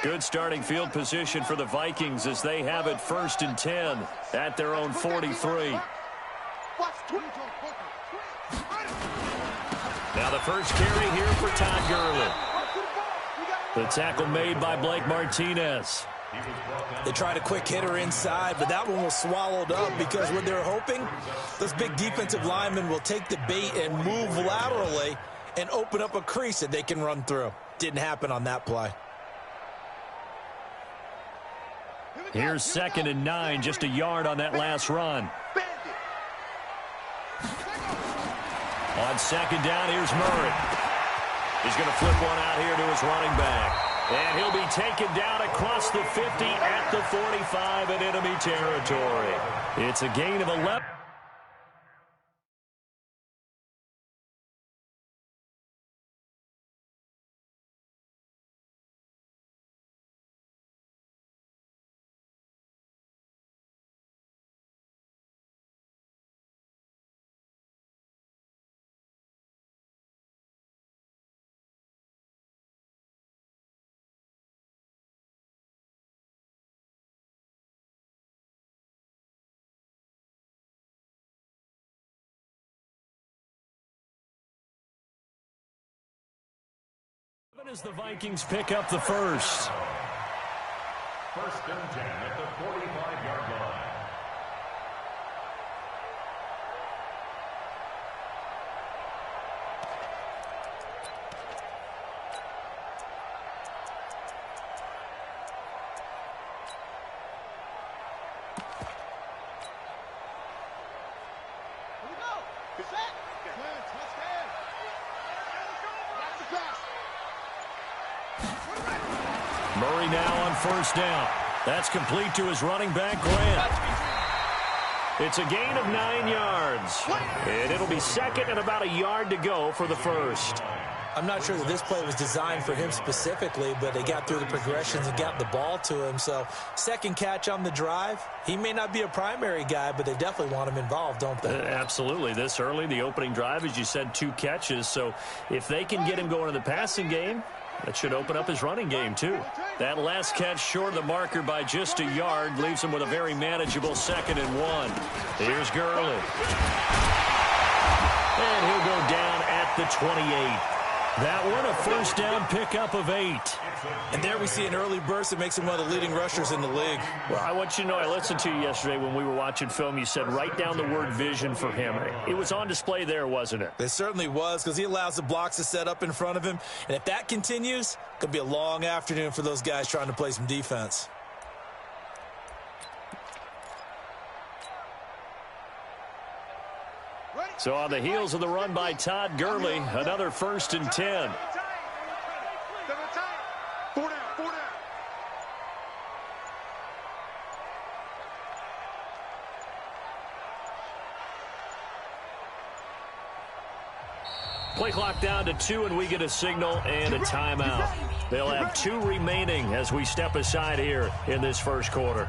Good starting field position for the Vikings as they have it 1st and 10 at their own 43. Now the first carry here for Todd Gurley. The tackle made by Blake Martinez. They tried a quick hitter inside, but that one was swallowed up because what they're hoping, those big defensive linemen will take the bait and move laterally and open up a crease that they can run through. Didn't happen on that play. Here's 2nd and 9, just a yard on that last run. On 2nd down, here's Murray. He's going to flip one out here to his running back. And he'll be taken down across the 50 at the 45 in enemy territory. It's a gain of 11. As the Vikings pick up the first. 1st and 10 at the 45-yard line. Here we go. Get set. Touchdown. Watch the pass. Murray now on 1st down. That's complete to his running back, Grant. It's a gain of 9 yards. And it'll be 2nd and about a yard to go for the first. I'm not sure that this play was designed for him specifically, but they got through the progressions and got the ball to him. So 2nd catch on the drive. He may not be a primary guy, but they definitely want him involved, don't they? Absolutely. This early, the opening drive, as you said, 2 catches. So if they can get him going in the passing game, that should open up his running game, too. That last catch short of the marker by just a yard leaves him with a very manageable 2nd and 1. Here's Gurley. And he'll go down at the 28. That one, a 1st down pickup of 8. And there we see an early burst that makes him one of the leading rushers in the league. Well, I want you to know, I listened to you yesterday when we were watching film. You said write down the word vision for him. It was on display there, wasn't it? It certainly was, because he allows the blocks to set up in front of him. And if that continues, it could be a long afternoon for those guys trying to play some defense. So on the heels of the run by Todd Gurley, another 1st and 10. Play clock down to 2, and we get a signal and a timeout. They'll have 2 remaining as we step aside here in this first quarter.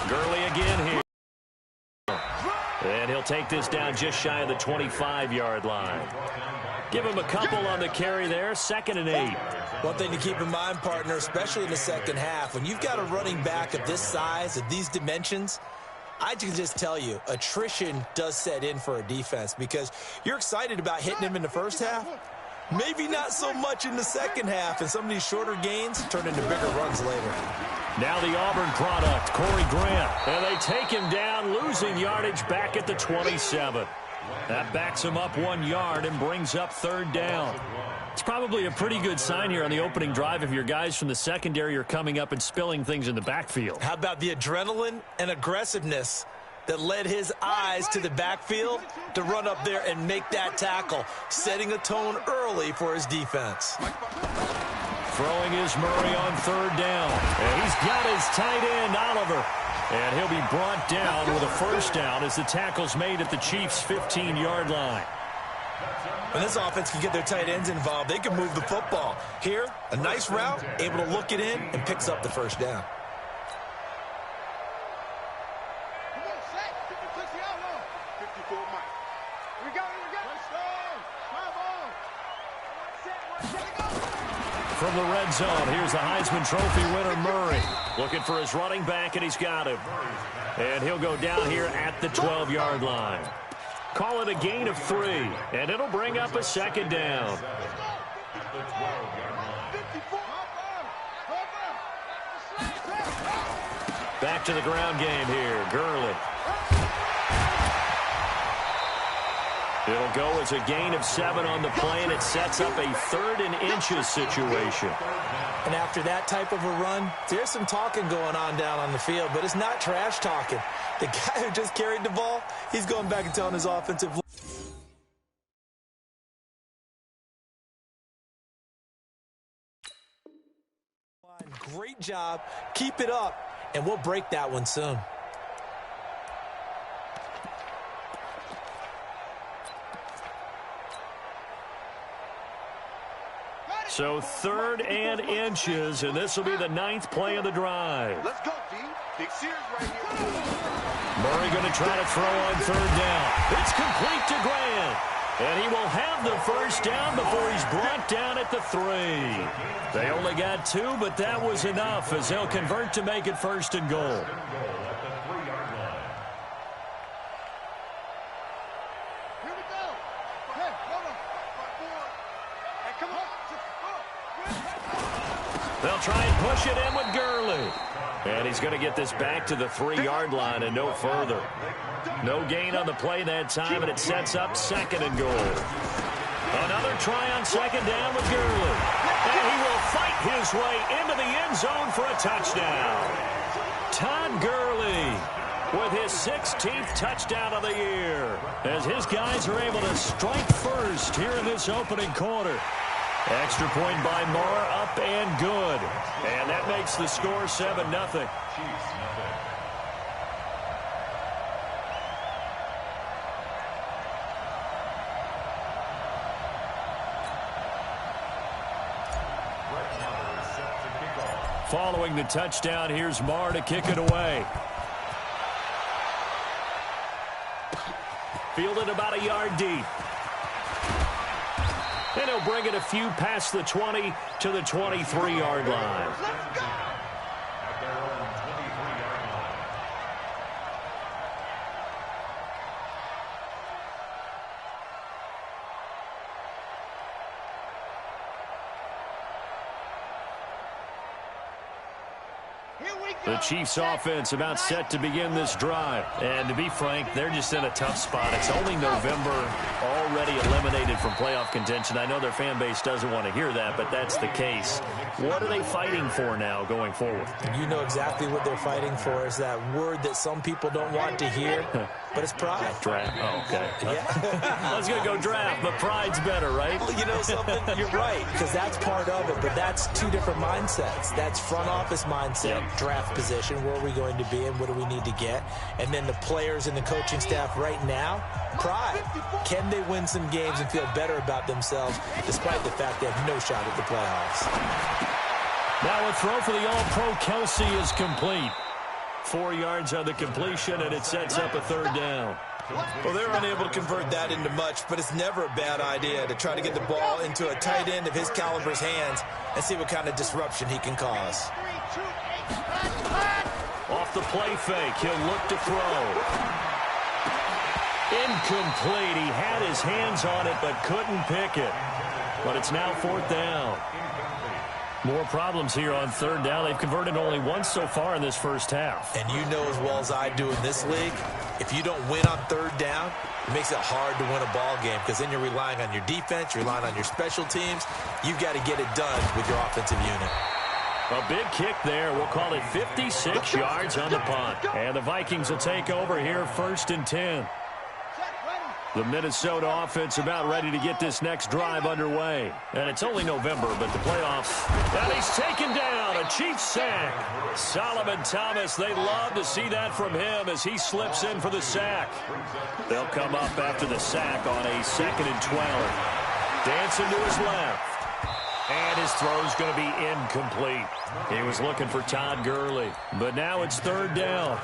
Gurley again here. And he'll take this down just shy of the 25-yard line. Give him a couple on the carry there. 2nd and 8. One thing to keep in mind, partner, especially in the second half, when you've got a running back of this size, of these dimensions, I can just tell you, attrition does set in for a defense because you're excited about hitting him in the first half. Maybe not so much in the second half, and some of these shorter gains turn into bigger runs later. Now the Auburn product, Corey Grant. And they take him down, losing yardage back at the 27. That backs him up 1 yard and brings up 3rd down. It's probably a pretty good sign here on the opening drive if your guys from the secondary are coming up and spilling things in the backfield. How about the adrenaline and aggressiveness that led his eyes to the backfield to run up there and make that tackle, setting a tone early for his defense. Throwing is Murray on 3rd down. And he's got his tight end, Oliver. And he'll be brought down with a first down as the tackle's made at the Chiefs' 15-yard line. When this offense can get their tight ends involved, they can move the football. Here, a nice route, able to look it in, and picks up the first down. Come on, set. 50-60 outlaw. 54 Mike. We go. Let's go. Come on. From the red zone, here's the Heisman Trophy winner, Murray. Looking for his running back, and he's got him. And he'll go down here at the 12-yard line. Call it a gain of 3, and it'll bring up a second down. Back to the ground game here, Gurley. It'll go as a gain of 7 on the play, and it sets up a 3rd and inches situation. And after that type of a run, there's some talking going on down on the field, but it's not trash talking. The guy who just carried the ball, he's going back and telling his offensive line. Great job. Keep it up, and we'll break that one soon. So 3rd and inches, and this will be the 9th play of the drive. Let's go, D. Big Sears right here. Murray going to try to throw on 3rd down. It's complete to Grant. And he will have the first down before he's brought down at the 3. They only got 2, but that was enough as they'll convert to make it 1st and goal. Here we go. Hey, hold on. Hey, come on. They'll try and push it in with Gurley. And he's going to get this back to the 3-yard line and no further. No gain on the play that time, and it sets up 2nd and goal. Another try on 2nd down with Gurley. And he will fight his way into the end zone for a touchdown. Todd Gurley with his 16th touchdown of the year, as his guys are able to strike first here in this opening quarter. Extra point by Moore, up and good. And that makes the score 7-0. Following the touchdown, here's Moore to kick it away. Fielded about a yard deep. And he'll bring it a few past the 20 to the 23-yard line. The Chiefs offense about set to begin this drive. And to be frank, they're just in a tough spot. It's only November, already eliminated from playoff contention. I know their fan base doesn't want to hear that, but that's the case. What are they fighting for now going forward? You know exactly what they're fighting for. Is that word that some people don't want to hear, but it's pride. Draft. Oh, okay. Yeah. I was going to go draft, but pride's better, right? Well, you know something? You're right, because that's part of it, but that's 2 different mindsets. That's front office mindset, draft position, where are we going to be and what do we need to get? And then the players and the coaching staff right now, pride. Can they win some games and feel better about themselves despite the fact they have no shot at the playoffs? Now a throw for the All-Pro Kelsey is complete. 4 yards on the completion, and it sets up a 3rd down. Well, they're unable to convert that into much, but it's never a bad idea to try to get the ball into a tight end of his caliber's hands and see what kind of disruption he can cause. Off the play fake, he'll look to throw. Incomplete. He had his hands on it but couldn't pick it. But it's now 4th down. More problems here on 3rd down. They've converted only once so far in this first half. And you know as well as I do in this league, if you don't win on 3rd down, it makes it hard to win a ball game because then you're relying on your defense, you're relying on your special teams. You've got to get it done with your offensive unit. A big kick there. We'll call it 56 yards on the punt. And the Vikings will take over here 1st and 10. The Minnesota offense about ready to get this next drive underway. And it's only November, but the playoffs. And he's taken down. A Chiefs sack. Solomon Thomas, they love to see that from him as he slips in for the sack. They'll come up after the sack on a 2nd and 12. Dancing to his left. And his throw's going to be incomplete. He was looking for Todd Gurley. But now it's 3rd down.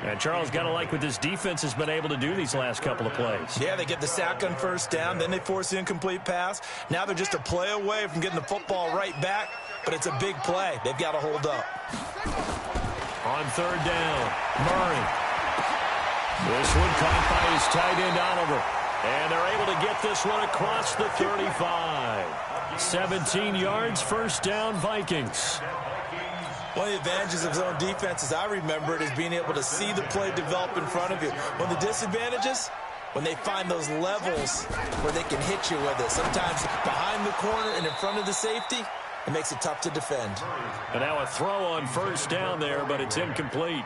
And Charles, got to like what this defense has been able to do these last couple of plays. Yeah, they get the sack on 1st down. Then they force the incomplete pass. Now they're just a play away from getting the football right back. But it's a big play. They've got to hold up. On 3rd down, Murray. This one caught by his tight end, Oliver. And they're able to get this one across the 35. 17 yards, 1st down, Vikings. One of the advantages of zone defense, as I remember it, is being able to see the play develop in front of you. One of the disadvantages, when they find those levels where they can hit you with it. Sometimes behind the corner and in front of the safety, it makes it tough to defend. And now a throw on 1st down there, but it's incomplete.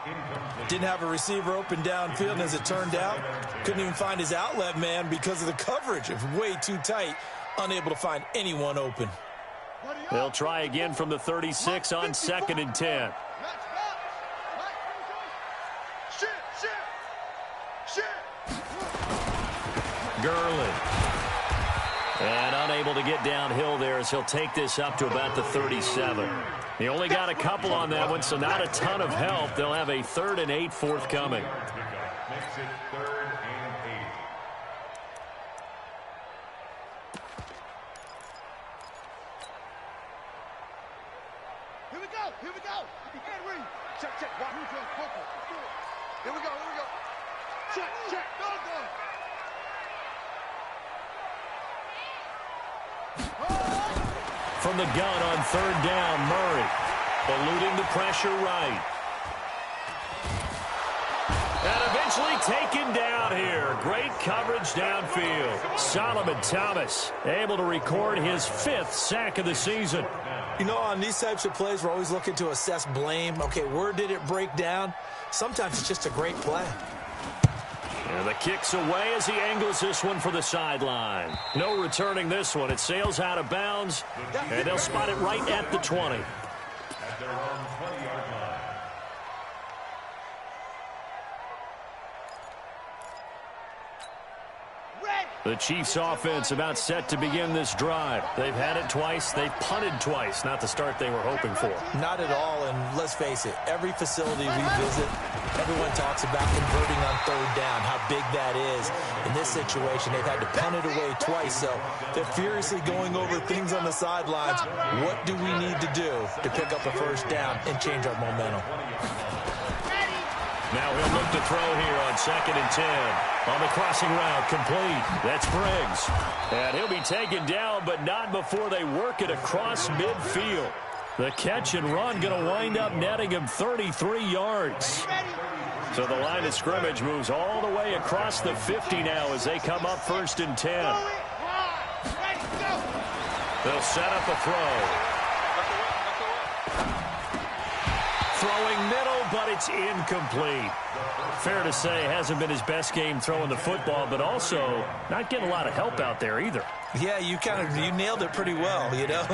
Didn't have a receiver open downfield, and as it turned out, couldn't even find his outlet man because of the coverage. It was way too tight, unable to find anyone open. They'll try again from the 36 on 2nd and 10. Gurley. And unable to get downhill there as he'll take this up to about the 37. He only got a couple on that one, so not a ton of help. They'll have a 3rd and 8 forthcoming. Makes it 3rd and 8. Here we go. Here we go. You can't read. Check, check. Watch me from focus. Here we go. Here we go. Check, check. Go, go. From the gun on 3rd down, Murray. Eluding the pressure right. And eventually taken down here. Great coverage downfield. Solomon Thomas able to record his 5th sack of the season. You know, on these types of plays, we're always looking to assess blame. Okay, where did it break down? Sometimes it's just a great play. And the kick's away as he angles this one for the sideline. No returning this one. It sails out of bounds, and they'll spot it right at the 20. At their own 20-yard line. The Chiefs offense about set to begin this drive. They've had it twice. They've punted twice. Not the start they were hoping for. Not at all, and let's face it, every facility we visit, everyone talks about converting on 3rd down, how big that is. In this situation, they've had to punt it away twice, so they're furiously going over things on the sidelines. What do we need to do to pick up a 1st down and change our momentum? Now he'll look to throw here on 2nd and 10. On the crossing route, complete. That's Briggs. And he'll be taken down, but not before they work it across midfield. The catch and run going to wind up netting him 33 yards. So the line of scrimmage moves all the way across the 50 now as they come up 1st and 10. They'll set up a throw. Throwing middle, but it's incomplete. Fair to say, hasn't been his best game throwing the football, but also not getting a lot of help out there either. Yeah, you nailed it pretty well, you know.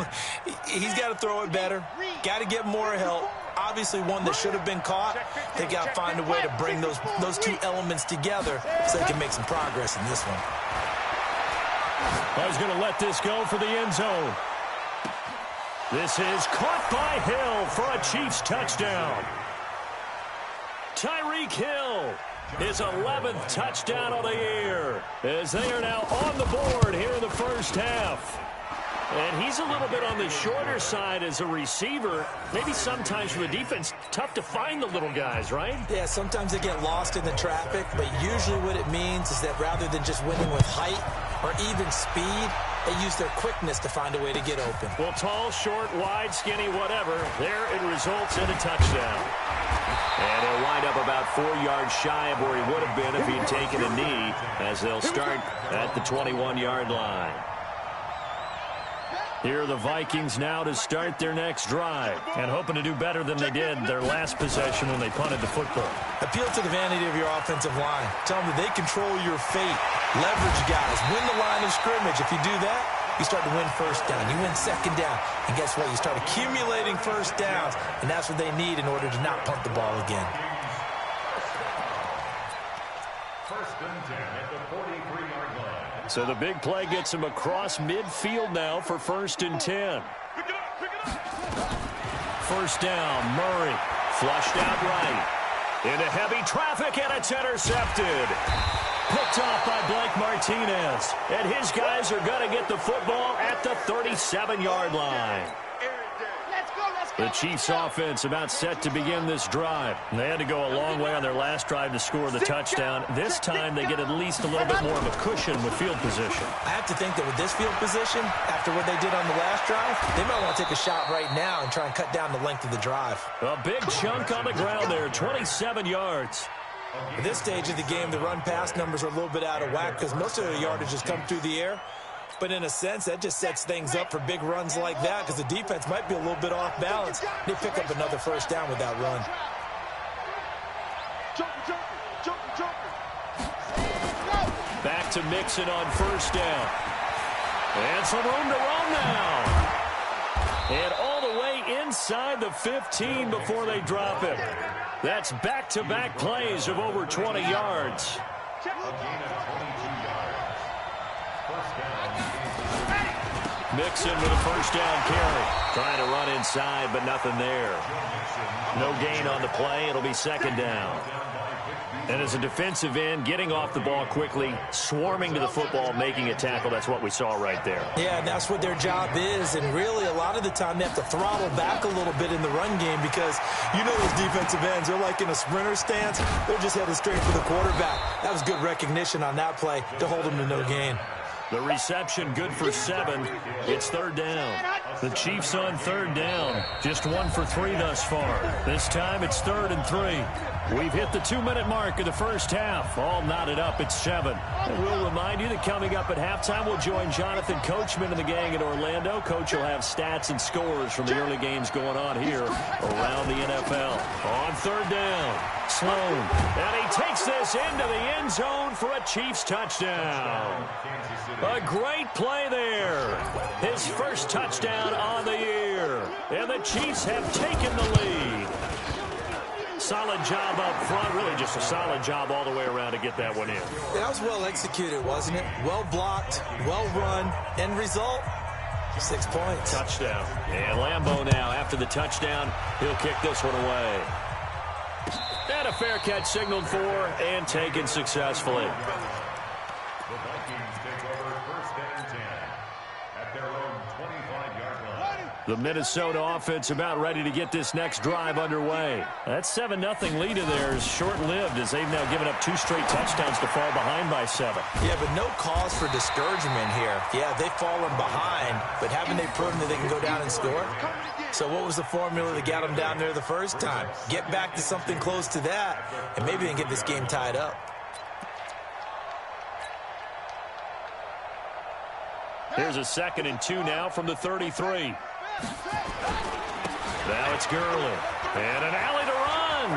He's got to throw it better. Got to get more help. Obviously one that should have been caught. They got to find a way to bring those two elements together so they can make some progress in this one. I was going to let this go for the end zone. This is caught by Hill for a Chiefs touchdown. Tyreek Hill, his 11th touchdown of the year, as they are now on the board here in the 1st half. And he's a little bit on the shorter side as a receiver. Maybe sometimes for the defense, tough to find the little guys, right? Yeah, sometimes they get lost in the traffic, but usually what it means is that rather than just winning with height or even speed, they use their quickness to find a way to get open. Well, tall, short, wide, skinny, whatever, there it results in a touchdown. And he'll wind up about 4 yards shy of where he would have been if he had taken a knee, as they'll start at the 21-yard line. Here are the Vikings now to start their next drive and hoping to do better than they did their last possession when they punted the football. Appeal to the vanity of your offensive line. Tell them that they control your fate. Leverage guys. Win the line of scrimmage. If you do that, you start to win first down. You win second down. And guess what? You start accumulating first downs, and that's what they need in order to not punt the ball again. First and 10 at the 43-yard line. So the big play gets him across midfield now for first and 10. First down, Murray. Flushed out right. Into heavy traffic, and it's intercepted. Picked off by Blake Martinez. And his guys are going to get the football at the 37-yard line. The Chiefs offense about set to begin this drive. They had to go a long way on their last drive to score the touchdown. This time they get at least a little bit more of a cushion with field position. I have to think that with this field position, after what they did on the last drive, they might want to take a shot right now and try and cut down the length of the drive. A big chunk on the ground there, 27 yards. At this stage of the game, the run-pass numbers are a little bit out of whack because most of the yardage has come through the air. But in a sense, that just sets things up for big runs like that because the defense might be a little bit off balance. They pick up another first down with that run. Back to Mixon on first down. And some room to roam now. And all the way inside the 15 before they drop him. That's back-to-back plays of over 20 yards. Mixon with a first down carry. Trying to run inside, but nothing there. No gain on the play. It'll be second down. And as a defensive end, getting off the ball quickly, swarming to the football, making a tackle, that's what we saw right there. Yeah, and that's what their job is. And really, a lot of the time, they have to throttle back a little bit in the run game because you know those defensive ends, they're like in a sprinter stance. They're just headed straight for the quarterback. That was good recognition on that play to hold them to no gain. The reception good for 7. It's third down. The Chiefs on third down. Just 1 for 3 thus far. This time it's 3rd and 3. We've hit the 2-minute mark of the first half. All knotted up at 7. And we'll remind you that coming up at halftime, we'll join Jonathan Coachman and the gang in Orlando. Coach will have stats and scores from the early games going on here around the NFL. On third down, Sloan. And he takes this into the end zone for a Chiefs touchdown. A great play there. His first touchdown on the year. And the Chiefs have taken the lead. Solid job up front. Really just a solid job all the way around to get that one in. That was well executed, wasn't it? Well blocked, well run. End result, 6 points. Touchdown. And Lambeau now, after the touchdown, he'll kick this one away. And a fair catch signaled for and taken successfully. The Vikings take over first and 10 at their own 25-yard line. The Minnesota offense about ready to get this next drive underway. That 7-0 lead of theirs short-lived as they've now given up 2 straight touchdowns to fall behind by 7. Yeah, but no cause for discouragement here. Yeah, they've fallen behind, but haven't they proven that they can go down and score? So what was the formula that got them down there the first time? Get back to something close to that, and maybe they can get this game tied up. Here's a 2nd and 2 now from the 33. Now it's Gurley. And an alley to run.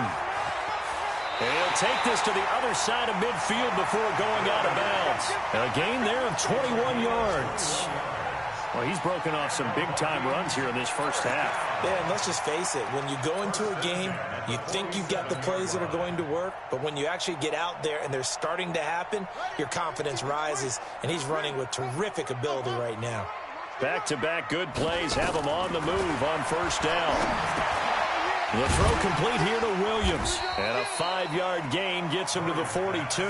And he'll take this to the other side of midfield before going out of bounds. A gain there of 21 yards. Well, he's broken off some big-time runs here in this first half. Yeah, and let's just face it. When you go into a game, you think you've got the plays that are going to work, but when you actually get out there and they're starting to happen, your confidence rises, and he's running with terrific ability right now. Back-to-back good plays have him on the move on first down. The throw complete here to Williams, and a 5-yard gain gets him to the 42.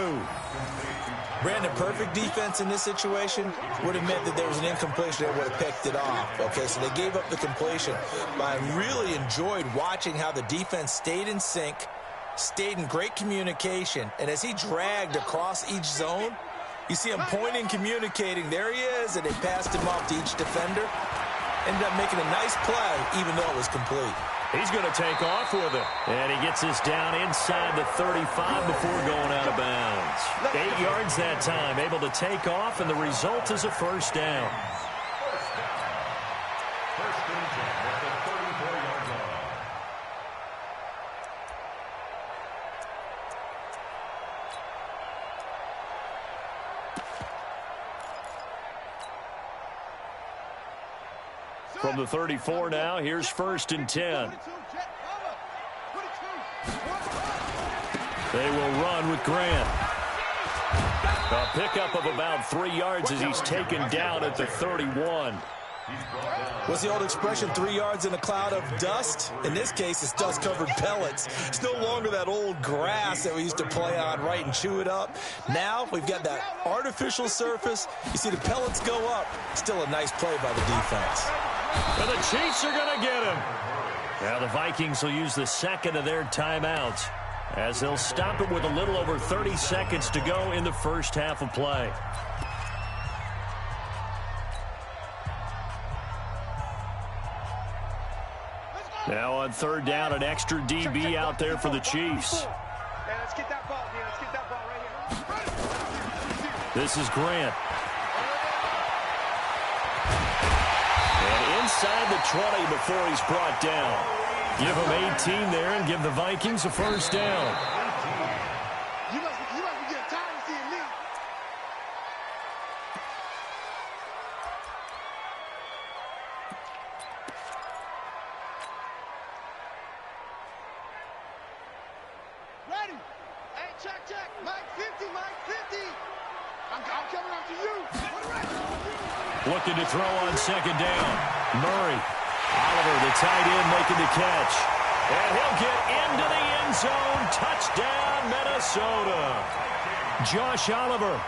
Brandon, perfect defense in this situation would have meant that there was an incompletion that would have picked it off. Okay, so they gave up the completion. But I really enjoyed watching how the defense stayed in sync, stayed in great communication, and as he dragged across each zone, you see him pointing, communicating. There he is, and they passed him off to each defender. Ended up making a nice play, even though it was complete. He's going to take off with it. And he gets this down inside the 35 before going out of bounds. 8 yards that time, able to take off, and the result is a first down. From the 34 now, here's 1st and 10. They will run with Grant. A pickup of about 3 yards as he's taken down at the 31. What's the old expression, 3 yards in a cloud of dust? In this case, it's dust-covered pellets. It's no longer that old grass that we used to play on, right, and chew it up. Now we've got that artificial surface. You see the pellets go up. Still a nice play by the defense. And the Chiefs are going to get him. Now the Vikings will use the second of their timeouts, as they'll stop it with a little over 30 seconds to go in the first half of play. Now on 3rd down, an extra DB out there for the Chiefs. Let's get that ball, man. Let's get that ball right here. This is Grant. And inside the 20 before he's brought down. Give him 18 there and give the Vikings a 1st down. You must be getting tired of seeing me. Ready? Hey, check. Mike 50, Mike 50. I'm coming after you. Looking to throw on 2nd down. Murray. Oliver, the tight end, making the catch. And he'll get into the end zone. Touchdown, Minnesota. Josh Oliver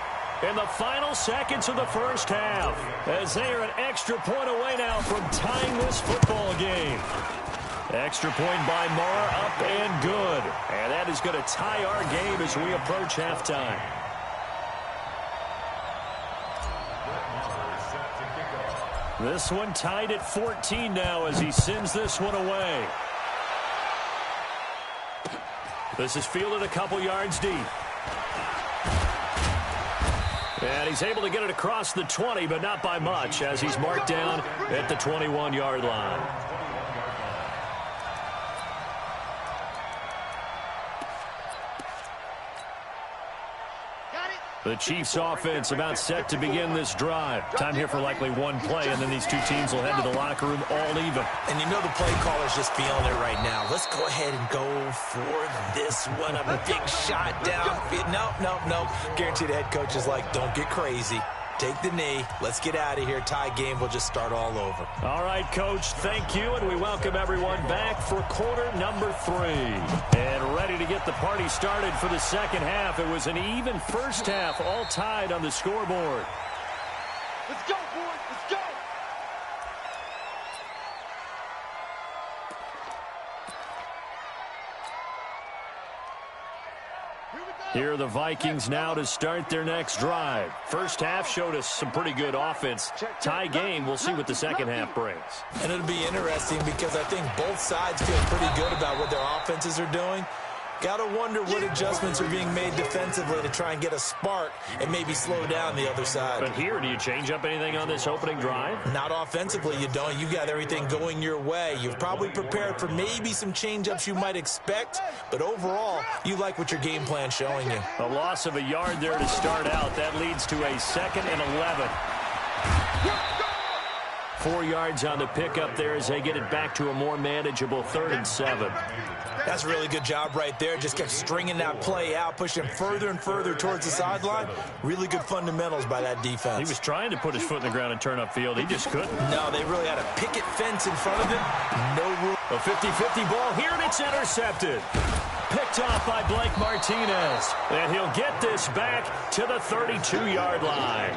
in the final seconds of the first half, as they are an extra point away now from tying this football game. Extra point by Mara, up and good. And that is going to tie our game as we approach halftime. This one tied at 14 now as he sends this one away. This is fielded a couple yards deep. And he's able to get it across the 20, but not by much, as he's marked down at the 21-yard line. The Chiefs offense about set to begin this drive. Time here for likely one play, and then these two teams will head to the locker room all even. And you know the play caller's just feeling it right now. Let's go ahead and go for this one. A big shot down. No. Guaranteed the head coach is like, don't get crazy. Take the knee. Let's get out of here. Tie game will just start all over. All right, Coach, thank you, and we welcome everyone back for quarter number 3. And ready to get the party started for the second half. It was an even first half, all tied on the scoreboard. Let's go, boys. Let's go. Here are the Vikings now to start their next drive. First half showed us some pretty good offense. Tie game, we'll see what the second half brings. And it'll be interesting because I think both sides feel pretty good about what their offenses are doing. Got to wonder what adjustments are being made defensively to try and get a spark and maybe slow down the other side. But here, do you change up anything on this opening drive? Not offensively, you don't. You got everything going your way. You've probably prepared for maybe some change-ups you might expect, but overall, you like what your game plan's showing you. A loss of a yard there to start out. That leads to a 2nd and 11. 4 yards on the pickup there as they get it back to a more manageable 3rd and 7. That's a really good job right there. Just kept stringing that play out, pushing him further and further towards the sideline. Really good fundamentals by that defense. He was trying to put his foot in the ground and turn upfield. He just couldn't. No, they really had a picket fence in front of him. No room. A 50-50 ball here, and it's intercepted. Picked off by Blake Martinez. And he'll get this back to the 32-yard line.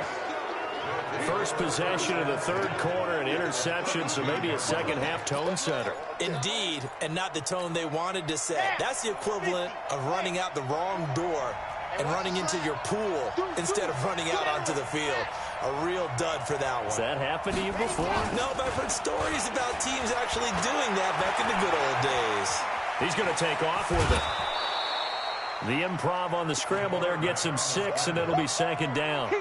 First possession of the 3rd quarter, an interception, so maybe a second half tone setter. Indeed, and not the tone they wanted to set. That's the equivalent of running out the wrong door and running into your pool instead of running out onto the field. A real dud for that one. Has that happened to you before? No, but I've heard stories about teams actually doing that back in the good old days. He's going to take off with it. The improv on the scramble there gets him 6, and it'll be 2nd down.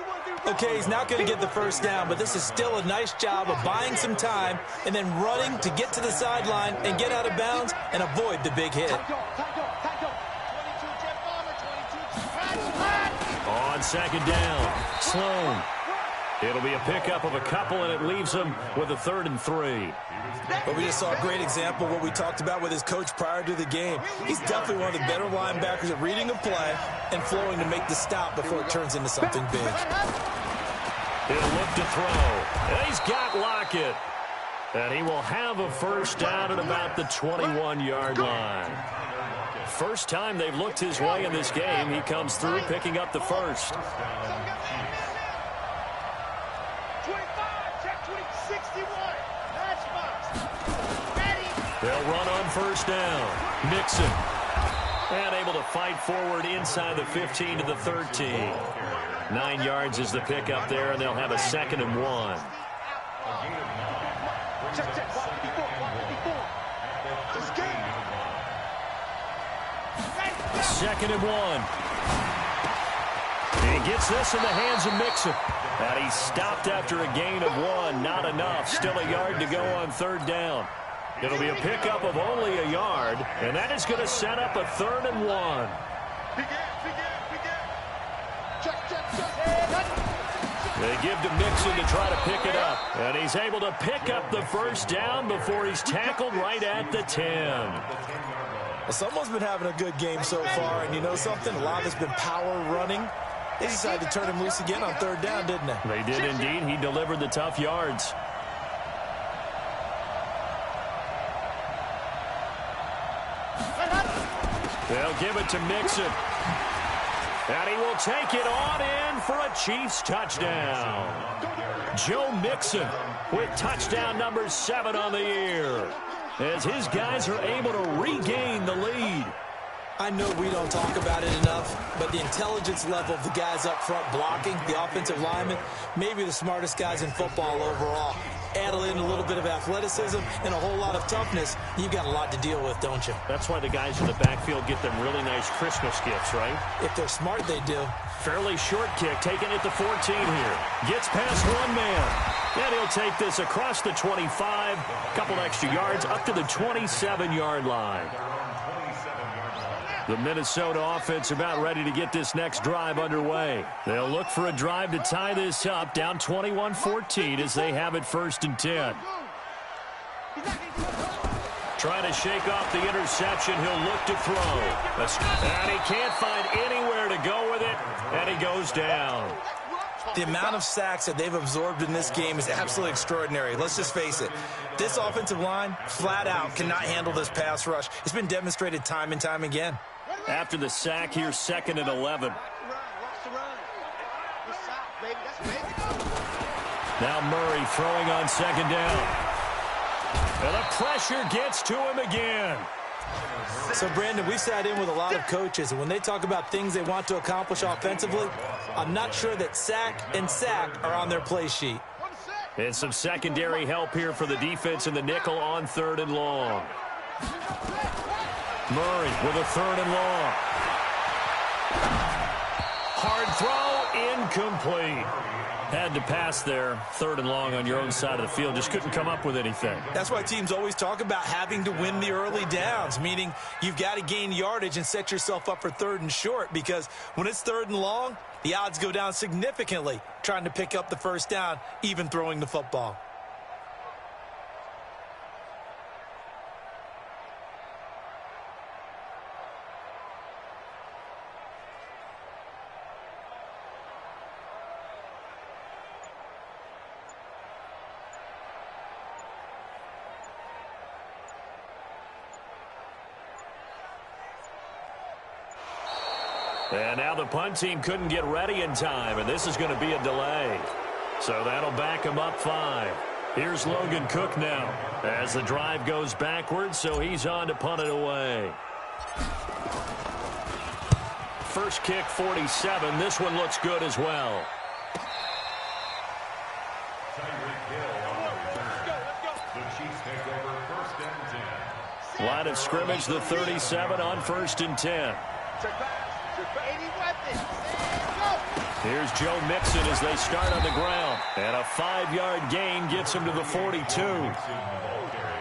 Okay, he's not going to get the first down, but this is still a nice job of buying some time and then running to get to the sideline and get out of bounds and avoid the big hit. On 2nd down, Sloan. It'll be a pickup of a couple, and it leaves them with a 3rd and 3. But we just saw a great example of what we talked about with his coach prior to the game. He's definitely one of the better linebackers at reading a play and flowing to make the stop before it turns into something big. He'll look to throw. And he's got Lockett. And he will have a first down at about the 21-yard line. First time they've looked his way in this game. He comes through picking up the first. 61. That's They'll run on first down. Mixon. And able to fight forward inside the 15 to the 13. 9 yards is the pickup there, and they'll have a 2nd and 1. Second and 1. He gets this in the hands of Mixon. And he's stopped after a gain of 1. Not enough. Still a yard to go on 3rd down. It'll be a pickup of only a yard, and that is going to set up a 3rd and 1. They give to Mixon to try to pick it up. And he's able to pick up the first down before he's tackled right at the 10. Well, someone's been having a good game so far, and you know something? A lot of it's been power running. They decided to turn him loose again on 3rd down, didn't they? They did indeed. He delivered the tough yards. They'll give it to Mixon. And he will take it on in for a Chiefs touchdown. Joe Mixon with touchdown number 7 on the year, as his guys are able to regain the lead. I know we don't talk about it enough, but the intelligence level of the guys up front blocking, the offensive linemen, maybe the smartest guys in football overall. Add in a little bit of athleticism and a whole lot of toughness, you've got a lot to deal with, don't you? That's why the guys in the backfield get them really nice Christmas gifts, right? If they're smart, they do. Fairly short kick, taken at the 14 here. Gets past one man. And he'll take this across the 25, couple extra yards, up to the 27-yard line. The Minnesota offense about ready to get this next drive underway. They'll look for a drive to tie this up, down 21-14 as they have it 1st and 10. Trying to shake off the interception. He'll look to throw. And he can't find anywhere to go with it, and he goes down. The amount of sacks that they've absorbed in this game is absolutely extraordinary. Let's just face it. This offensive line, flat out, cannot handle this pass rush. It's been demonstrated time and time again. After the sack, here's 2nd and 11. Now Murray throwing on 2nd down. And the pressure gets to him again. So, Brandon, we sat in with a lot of coaches, and when they talk about things they want to accomplish offensively, I'm not sure that sack and sack are on their play sheet. And some secondary help here for the defense in the nickel on 3rd and long. Murray with a 3rd and long. Hard throw, incomplete. Had to pass there, 3rd and long on your own side of the field. Just couldn't come up with anything. That's why teams always talk about having to win the early downs, meaning you've got to gain yardage and set yourself up for 3rd and short, because when it's 3rd and long, the odds go down significantly trying to pick up the first down, even throwing the football. And now the punt team couldn't get ready in time, and this is going to be a delay. So that'll back him up 5. Here's Logan Cook now as the drive goes backwards, so he's on to punt it away. First kick, 47. This one looks good as well. Line of scrimmage, the 37 on 1st and 10. Here's Joe Mixon as they start on the ground. And a 5-yard gain gets him to the 42.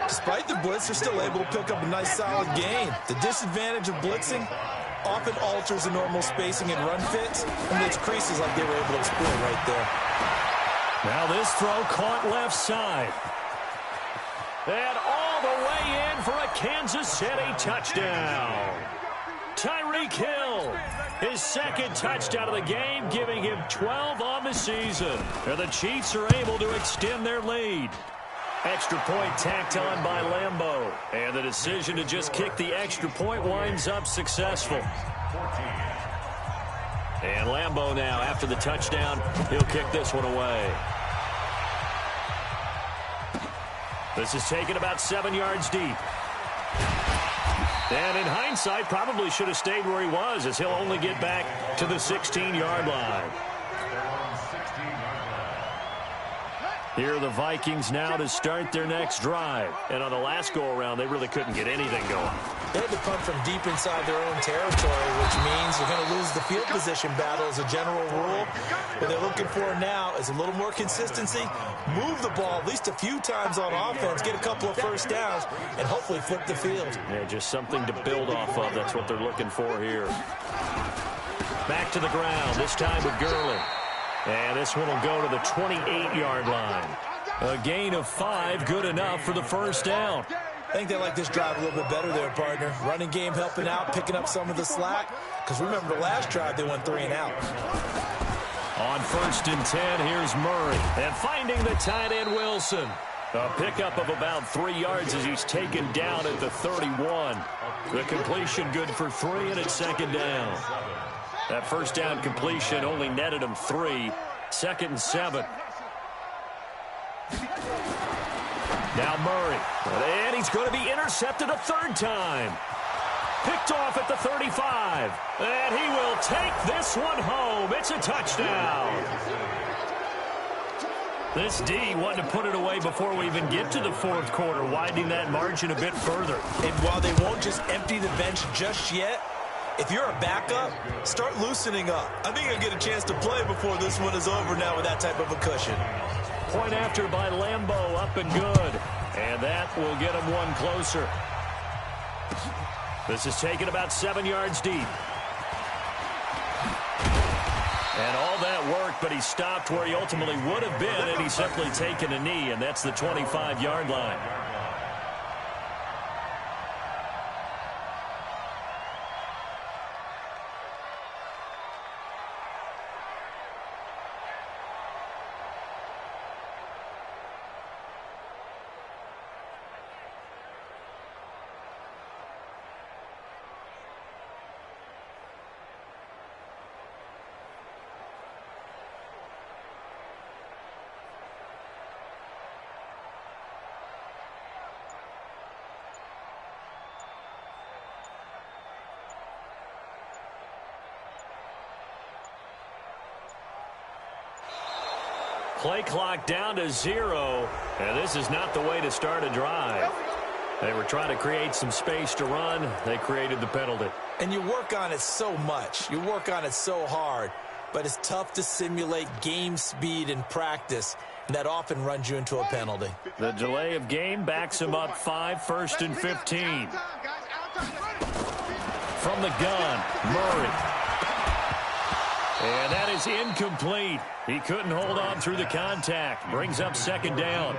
Despite the blitz, they're still able to pick up a nice solid gain. The disadvantage of blitzing often alters the normal spacing and run fits and makes creases like they were able to exploit right there. Now this throw caught left side. And all the way in for a Kansas City touchdown. Tyreek Hill, his second touchdown of the game, giving him 12 on the season. And the Chiefs are able to extend their lead. Extra point tacked on by Lambeau. And the decision to just kick the extra point winds up successful. And Lambeau now, after the touchdown, he'll kick this one away. This is taken about 7 yards deep. And in hindsight, probably should have stayed where he was, as he'll only get back to the 16-yard line. Here are the Vikings now to start their next drive. And on the last go-around, they really couldn't get anything going. They had to punt from deep inside their own territory, which means they're going to lose the field position battle as a general rule. What they're looking for now is a little more consistency, move the ball at least a few times on offense, get a couple of first downs, and hopefully flip the field. Yeah, just something to build off of. That's what they're looking for here. Back to the ground, this time with Gurley. And this one will go to the 28-yard line. A gain of 5, good enough for the first down. I think they like this drive a little bit better there, partner. Running game helping out, picking up some of the slack. Because remember, the last drive they went 3 and out. On 1st and 10, here's Murray. And finding the tight end, Wilson. A pickup of about 3 yards as he's taken down at the 31. The completion good for 3, and it's second down. That first down completion only netted him 3. 2nd and 7. Now Murray. And he's going to be intercepted a 3rd time. Picked off at the 35. And he will take this one home. It's a touchdown. This D wanted to put it away before we even get to the 4th quarter, widening that margin a bit further. And while they won't just empty the bench just yet, if you're a backup, start loosening up. I think you'll get a chance to play before this one is over now with that type of a cushion. Point after by Lambeau, up and good. And that will get him one closer. This is taken about 7 yards deep. And all that work, but he stopped where he ultimately would have been, and he's simply taken a knee, and that's the 25-yard line. Play clock down to 0, and this is not the way to start a drive. They were trying to create some space to run. They created the penalty. And you work on it so much. You work on it so hard. But it's tough to simulate game speed in practice. And that often runs you into a penalty. The delay of game backs him up 5, 1st and 15. From the gun, Murray. And that is incomplete. He couldn't hold on through the contact. Brings up 2nd down.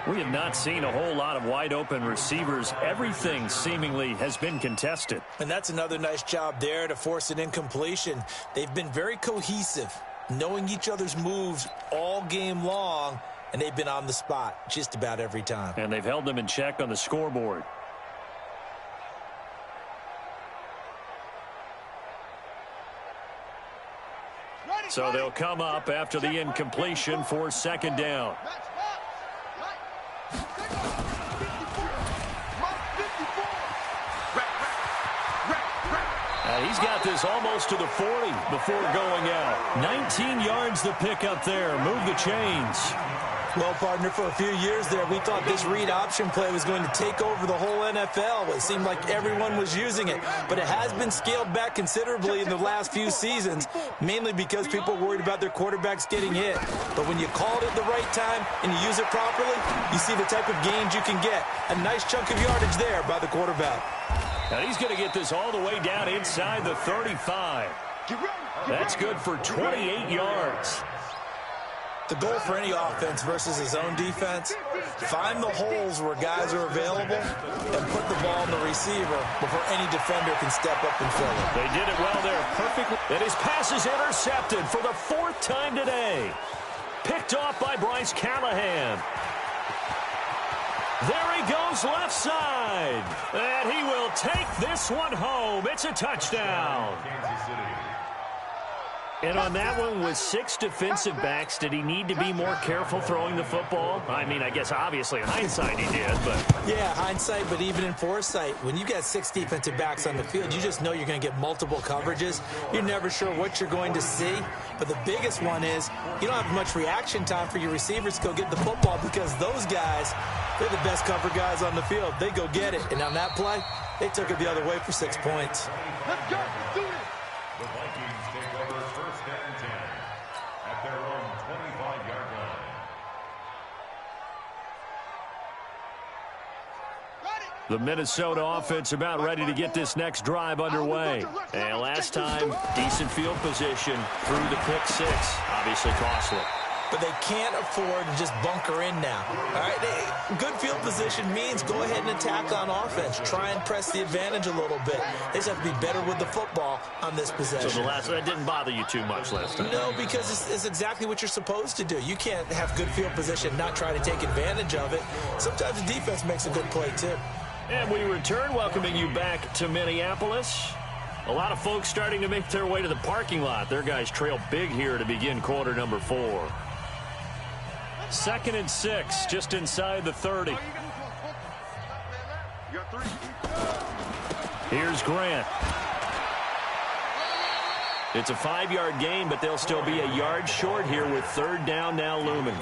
We have not seen a whole lot of wide-open receivers. Everything seemingly has been contested. And that's another nice job there to force an incompletion. They've been very cohesive, knowing each other's moves all game long, and they've been on the spot just about every time. And they've held them in check on the scoreboard. So they'll come up after the incompletion for 2nd down. He's got this almost to the 40 before going out. 19 yards the pickup there. Move the chains. Well, partner, for a few years there, we thought this read option play was going to take over the whole NFL. It seemed like everyone was using it. But it has been scaled back considerably in the last few seasons, mainly because people are worried about their quarterbacks getting hit. But when you call it at the right time and you use it properly, you see the type of gains you can get. A nice chunk of yardage there by the quarterback. Now he's going to get this all the way down inside the 35. That's good for 28 yards. The goal for any offense versus his own defense, find the holes where guys are available and put the ball in the receiver before any defender can step up and fill it. They did it well there, perfectly. And his pass is intercepted for the 4th time today. Picked off by Bryce Callahan. There he goes left side. And he will take this one home. It's a touchdown. And on that one, with 6 defensive backs, did he need to be more careful throwing the football? I mean, I guess obviously in hindsight he did, but... Yeah, hindsight, but even in foresight, when you got 6 defensive backs on the field, you just know you're going to get multiple coverages. You're never sure what you're going to see. But the biggest one is you don't have much reaction time for your receivers to go get the football because those guys, they're the best cover guys on the field. They go get it. And on that play, they took it the other way for 6 points. Let's go. Do it. The Vikings take over 1st and 10 at their own 25-yard line. The Minnesota offense about ready to get this next drive underway. And last time, decent field position through the pick 6. Obviously costly. But they can't afford to just bunker in now. All right, good field position means go ahead and attack on offense. Try and press the advantage a little bit. They just have to be better with the football on this possession. So that didn't bother you too much last time? No, because it's exactly what you're supposed to do. You can't have good field position and not try to take advantage of it. Sometimes the defense makes a good play, too. And we return, welcoming you back to Minneapolis. A lot of folks starting to make their way to the parking lot. Their guys trail big here to begin quarter number 4. 2nd and 6, just inside the 30. Here's Grant. It's a 5-yard gain, but they'll still be a yard short here with 3rd down now looming.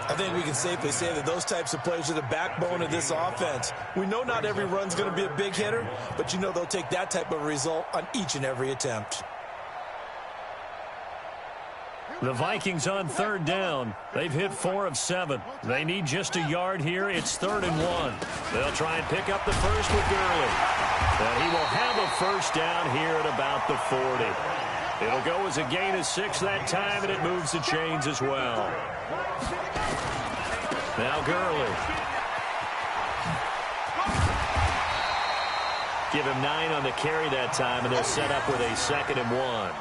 I think we can safely say that those types of plays are the backbone of this offense. We know not every run's going to be a big hitter, but you know they'll take that type of result on each and every attempt. The Vikings on 3rd down. They've hit 4 of 7. They need just a yard here. It's 3rd and 1. They'll try and pick up the first with Gurley. And he will have a 1st down here at about the 40. It'll go as a gain of 6 that time, and it moves the chains as well. Now Gurley. Give him 9 on the carry that time, and they'll set up with a 2nd and 1.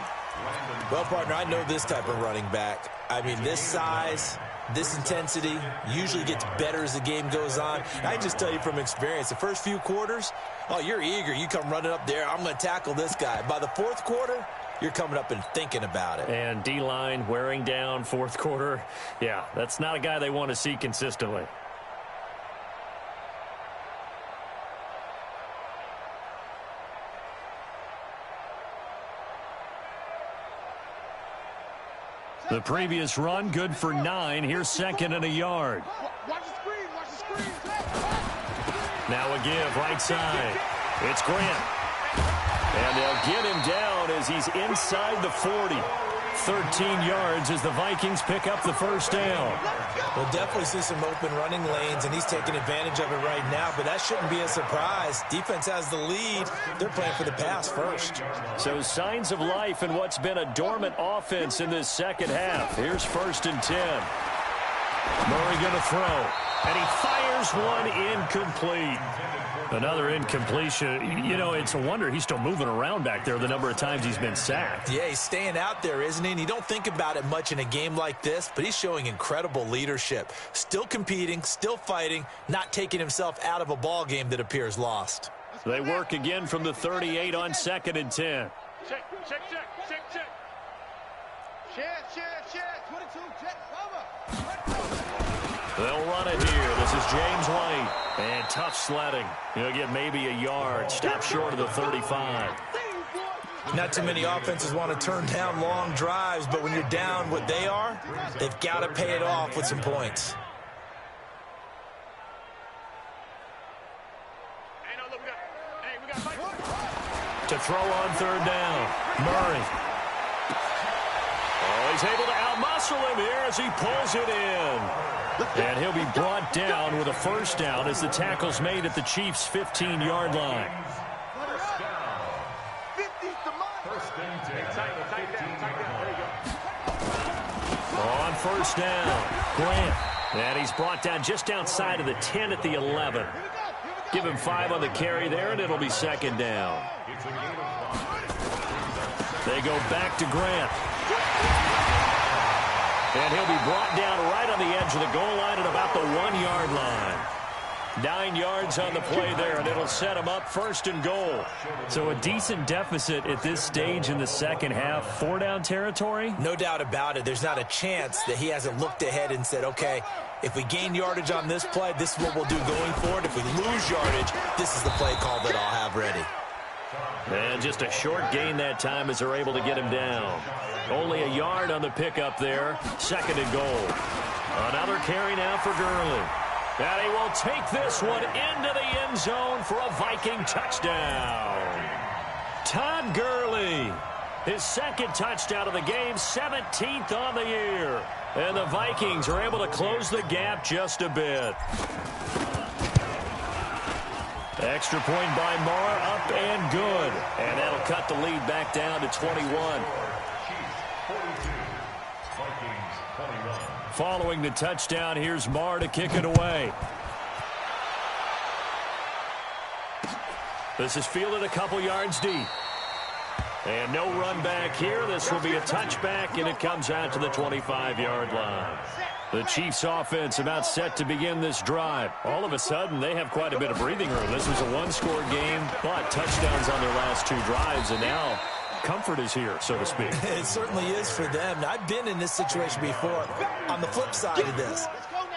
Well, partner, I know this type of running back. I mean, this size, this intensity usually gets better as the game goes on. And I can just tell you from experience, the first few quarters, oh, you're eager. You come running up there, I'm going to tackle this guy. By the 4th quarter, you're coming up and thinking about it. And D-line wearing down 4th quarter. Yeah, that's not a guy they want to see consistently. The previous run, good for 9. Here's 2nd and a yard. Watch the screen. Watch the screen. Now a give, right side. It's Grant. And they'll get him down as he's inside the 40. 13 yards as the Vikings pick up the 1st down. We'll definitely see some open running lanes, and he's taking advantage of it right now, but that shouldn't be a surprise. Defense has the lead. They're playing for the pass first. So signs of life in what's been a dormant offense in this 2nd half. Here's 1st and 10. Murray going to throw, and he fires one incomplete. Another incompletion. You know, it's a wonder he's still moving around back there the number of times he's been sacked. Yeah, he's staying out there, isn't he? And you don't think about it much in a game like this, but he's showing incredible leadership. Still competing, still fighting, not taking himself out of a ball game that appears lost. They work again from the 38 on 2nd and 10. Check. Share. 22, check, cover. They'll run it here. This is James White. And tough sledding. He'll get maybe a yard. Stop short of the 35. Not too many offenses want to turn down long drives, but when you're down what they are, they've got to pay it off with some points. To throw on 3rd down. Murray. Oh, he's able to outmuscle him here as he pulls it in. And he'll be brought down with a 1st down as the tackle's made at the Chiefs' 15-yard line. On first down, Grant. And he's brought down just outside of the 10 at the 11. Give him 5 on the carry there, and it'll be second down. They go back to Grant. And he'll be brought down right on the edge of the goal line at about the 1-yard line. 9 yards on the play there, and it'll set him up first and goal. So a decent deficit at this stage in the second half. 4-down territory? No doubt about it. There's not a chance that he hasn't looked ahead and said, okay, if we gain yardage on this play, this is what we'll do going forward. If we lose yardage, this is the play call that I'll have ready. And just a short gain that time as they're able to get him down. Only a yard on the pickup there. Second and goal. Another carry now for Gurley. And he will take this one into the end zone for a Viking touchdown. Todd Gurley, his second touchdown of the game, 17th on the year. And the Vikings are able to close the gap just a bit. Extra point by Marr, up and good. And that'll cut the lead back down to 21. Following the touchdown, here's Marr to kick it away. This is fielded a couple yards deep. And no run back here. This will be a touchback, and it comes out to the 25-yard line. The Chiefs offense about set to begin this drive. All of a sudden, they have quite a bit of breathing room. This was a one-score game, but touchdowns on their last 2 drives, and now comfort is here, so to speak. It certainly is for them. Now, I've been in this situation before on the flip side of this.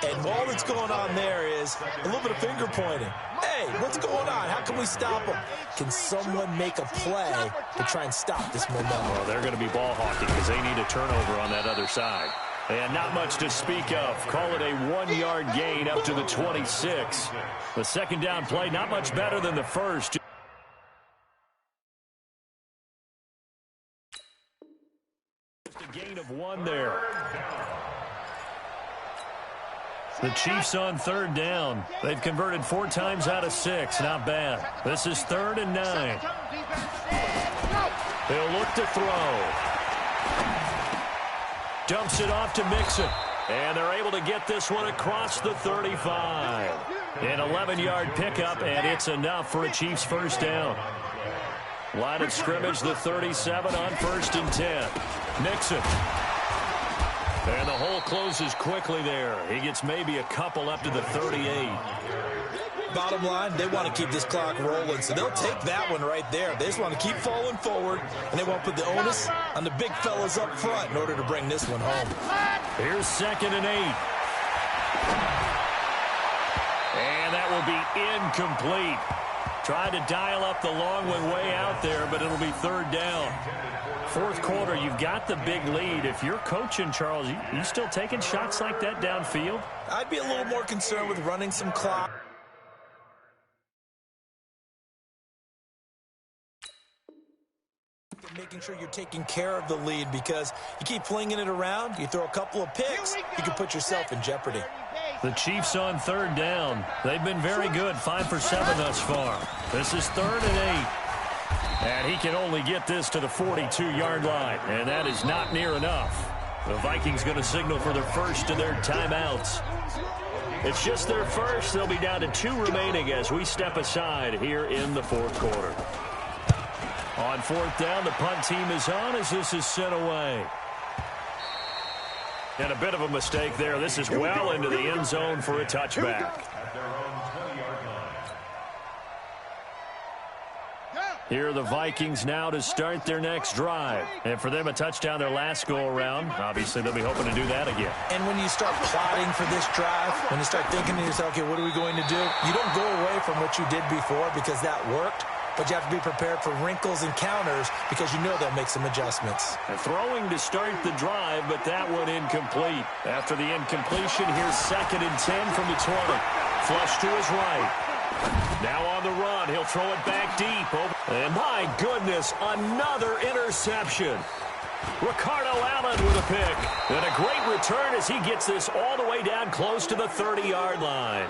And all that's going on there is a little bit of finger pointing. Hey, what's going on? How can we stop them? Can someone make a play to try and stop this momentum? Well, they're going to be ball hawking because they need a turnover on that other side. And not much to speak of. Call it a 1-yard gain up to the 26. The second down play, not much better than the first. Just a gain of 1 there. The Chiefs on third down. They've converted 4 times out of 6. Not bad. This is 3rd and 9. They'll look to throw. Dumps it off to Mixon. And they're able to get this one across the 35. An 11-yard pickup, and it's enough for a Chiefs first down. Line of scrimmage, the 37 on 1st and 10. Mixon. And the hole closes quickly there. He gets maybe a couple up to the 38. Bottom line, they want to keep this clock rolling, so they'll take that one right there. They just want to keep falling forward, and they want to put the onus on the big fellas up front in order to bring this one home. Here's 2nd and 8. And that will be incomplete. Tried to dial up the long one way out there, but it'll be 3rd down. 4th quarter, you've got the big lead. If you're coaching, Charles, you still taking shots like that downfield? I'd be a little more concerned with running some clock. Making sure you're taking care of the lead, because you keep flinging it around, you throw a couple of picks, you can put yourself in jeopardy. The Chiefs on 3rd down. They've been very good, 5 for 7 thus far. This is 3rd and 8. And he can only get this to the 42-yard line, and that is not near enough. The Vikings going to signal for their first of their timeouts. It's just their first. They'll be down to 2 remaining as we step aside here in the 4th quarter. On 4th down, the punt team is on as this is sent away. And a bit of a mistake there. This is well into the end zone for a touchback. Here are the Vikings now to start their next drive. And for them, a touchdown their last go-around. Obviously, they'll be hoping to do that again. And when you start plotting for this drive, when you start thinking to yourself, okay, what are we going to do? You don't go away from what you did before because that worked. But you have to be prepared for wrinkles and counters because you know they'll make some adjustments. And throwing to start the drive, but that one incomplete. After the incompletion, here's 2nd and 10 from the 20. Flush to his right. Now on the run, he'll throw it back deep. And my goodness, another interception. Ricardo Allen with a pick. And a great return as he gets this all the way down close to the 30-yard line.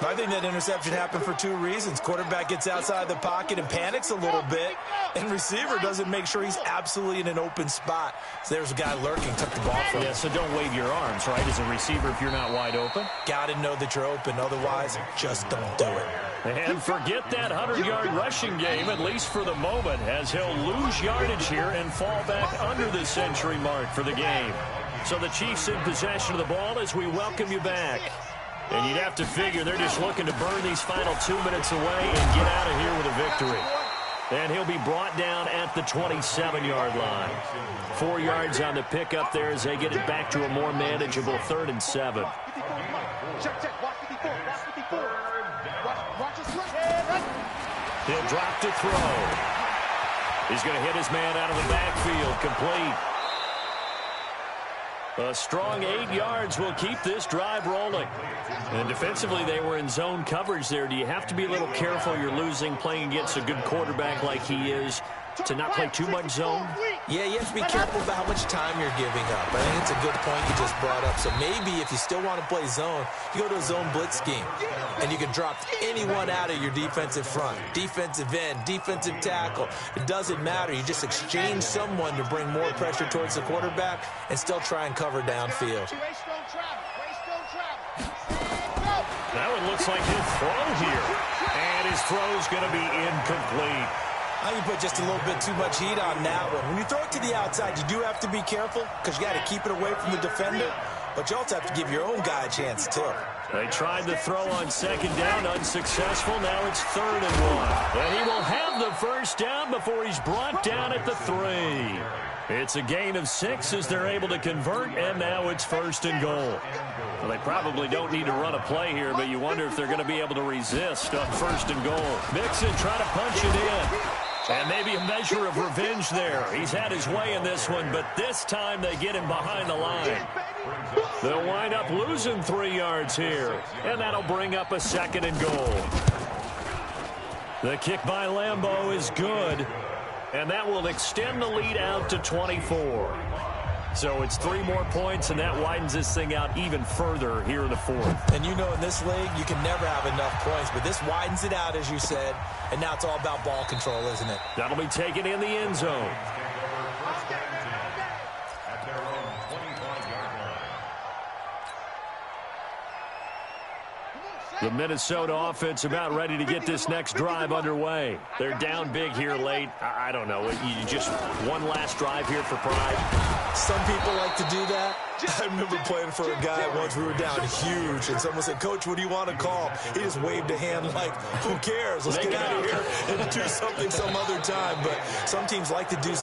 I think that interception happened for two reasons. Quarterback gets outside the pocket and panics a little bit, and receiver doesn't make sure he's absolutely in an open spot. So there's a guy lurking, took the ball from him. Yeah, so don't wave your arms, right, as a receiver if you're not wide open. Got to know that you're open. Otherwise, just don't do it. And forget that 100-yard rushing game, at least for the moment, as he'll lose yardage here and fall back under the century mark for the game. So the Chiefs in possession of the ball as we welcome you back. And you'd have to figure they're just looking to burn these final 2 minutes away and get out of here with a victory. And he'll be brought down at the 27-yard line. 4 yards on the pickup there as they get it back to a more manageable 3rd and 7. He'll drop to throw. He's going to hit his man out of the backfield, complete. A strong 8 yards will keep this drive rolling. And defensively, they were in zone coverage there. Do you have to be a little careful? You're losing, playing against a good quarterback like he is, to not play too much zone? Yeah, you have to be careful about how much time you're giving up. I think it's a good point you just brought up. So maybe if you still want to play zone, you go to a zone blitz scheme. And you can drop anyone out of your defensive front. Defensive end, defensive tackle. It doesn't matter. You just exchange someone to bring more pressure towards the quarterback and still try and cover downfield. Now it looks like he'll throw here. And his throw's going to be incomplete. I think you put just a little bit too much heat on that one. When you throw it to the outside, you do have to be careful because you got to keep it away from the defender. But you also have to give your own guy a chance, too. They tried to throw on 2nd down, unsuccessful. Now it's 3rd and 1. And he will have the first down before he's brought down at the 3. It's a gain of 6 as they're able to convert, and now it's 1st and goal. Well, they probably don't need to run a play here, but you wonder if they're going to be able to resist on 1st and goal. Mixon trying to punch it in. And maybe a measure of revenge there. He's had his way in this one, but this time they get him behind the line. They'll wind up losing 3 yards here, and that'll bring up a 2nd and goal. The kick by Lambeau is good, and that will extend the lead out to 24. So it's 3 more points, and that widens this thing out even further here in the 4th. And you know in this league, you can never have enough points, but this widens it out, as you said, and now it's all about ball control, isn't it? That'll be taken in the end zone. The Minnesota offense about ready to get this next drive underway. They're down big here late. I don't know. You just one last drive here for pride. Some people like to do that. I remember playing for a guy once. We were down huge, and someone said, "Coach, what do you want to call?" He just waved a hand like, "Who cares? Let's get out of here and do something some other time." But some teams like to do